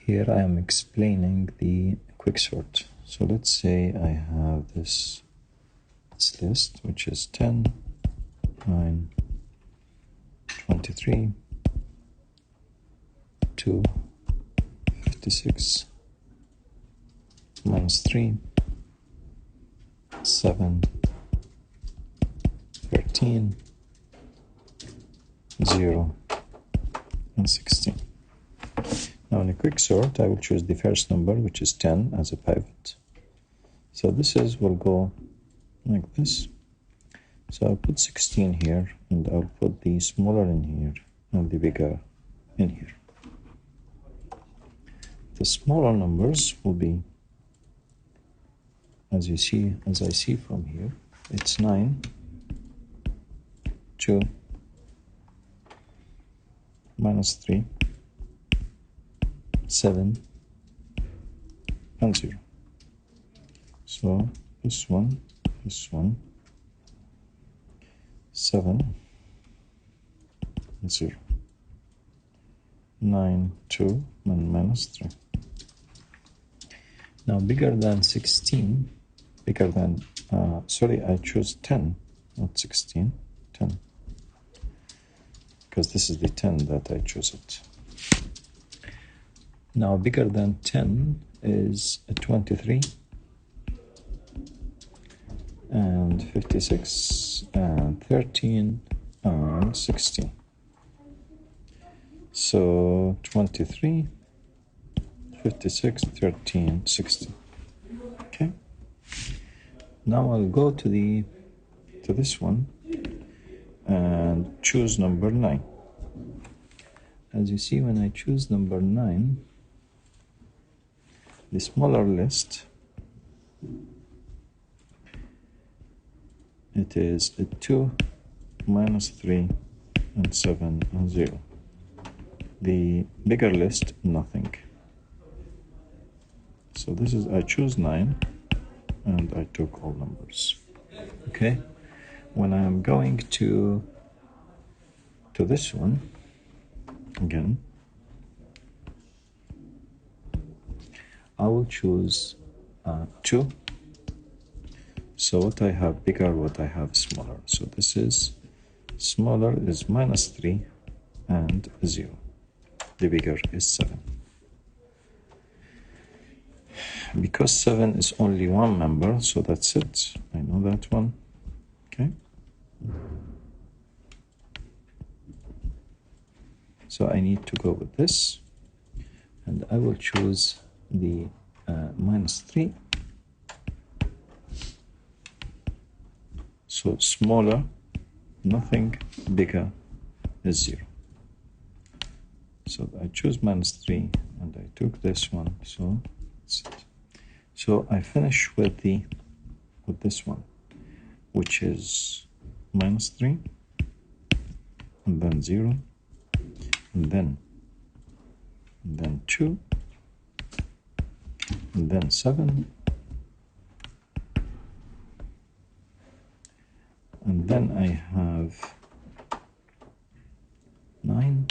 Here I am explaining the quicksort. So let's say I have this list, which is 10, 9, 23, 2, 56, minus 3, 7, 13, 0, and 16. Now in a quicksort, I will choose the first number, which is 10, as a pivot. So will go like this. So I'll put 16 here, and I'll put the smaller in here and the bigger in here. The smaller numbers will be, as I see from here, it's 9, 2, minus 3, 7, and 0. So this one, 7, and 0. 9, 2, and minus 3. Now bigger than 16, I choose 10, not 16, 10. Because this is the 10 that I chose it. Now bigger than 10 is 23, and 56, and 13, and 16. So 23, 56, 13, 16. Okay. Now I'll go to this one and choose number 9. As you see, when I choose number 9, the smaller list, it is 2, minus 3, and 7, and 0. The bigger list, nothing. So I choose 9, and I took all numbers. Okay. When I am going to this one again, I will choose 2. So what I have bigger, what I have smaller. So this is smaller is minus 3 and 0. The bigger is 7. Because 7 is only one member, so that's it. I know that one. Okay. So I need to go with this, and I will choose the minus 3. So smaller, nothing, bigger is 0. So I choose minus 3, and I took this one. So that's it. So I finish with this one, which is minus 3, and then 0, and then 2, and then 7, and then I have 9,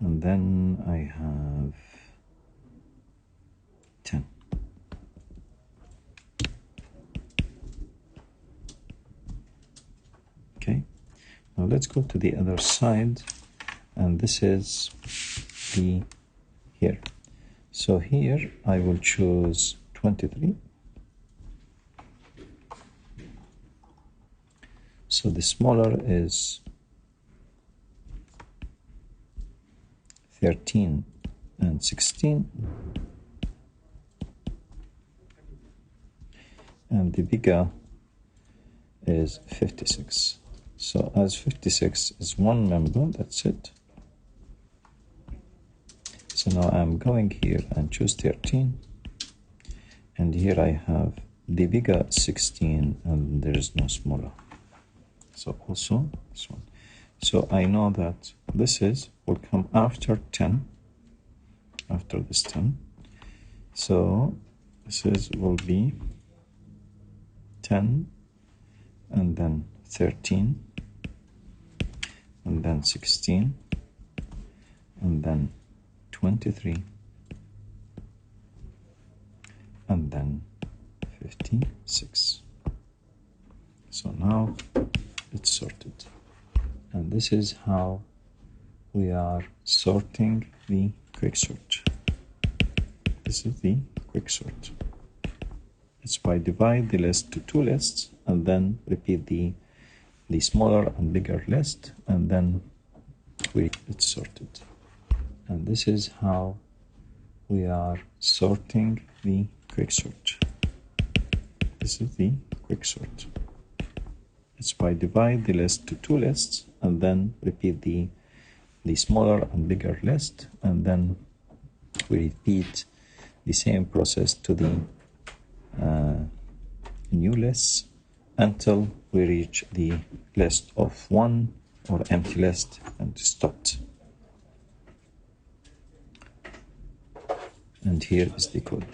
and then I have 10. Okay, now let's go to the other side, and this is here. So here I will choose 23. So the smaller is 13 and 16, and the bigger is 56. So as 56 is one member, that's it. So now I'm going here and choose 13, and here I have the bigger 16, and there is no smaller. So also this one. So I know that this will come after 10, after this 10. So this will be 10, and then 13, and then 16, and then 23, and then 56. So now it's sorted. And this is how we are sorting the quicksort. This is the quicksort. It's by divide the list to two lists and then repeat the smaller and bigger list, and then it's sorted. And this is how we are sorting the quicksort. This is the quicksort. It's by divide the list to two lists and then repeat the smaller and bigger list, and then we repeat the same process to the new lists until we reach the list of 1 or empty list and stopped. And here is the code.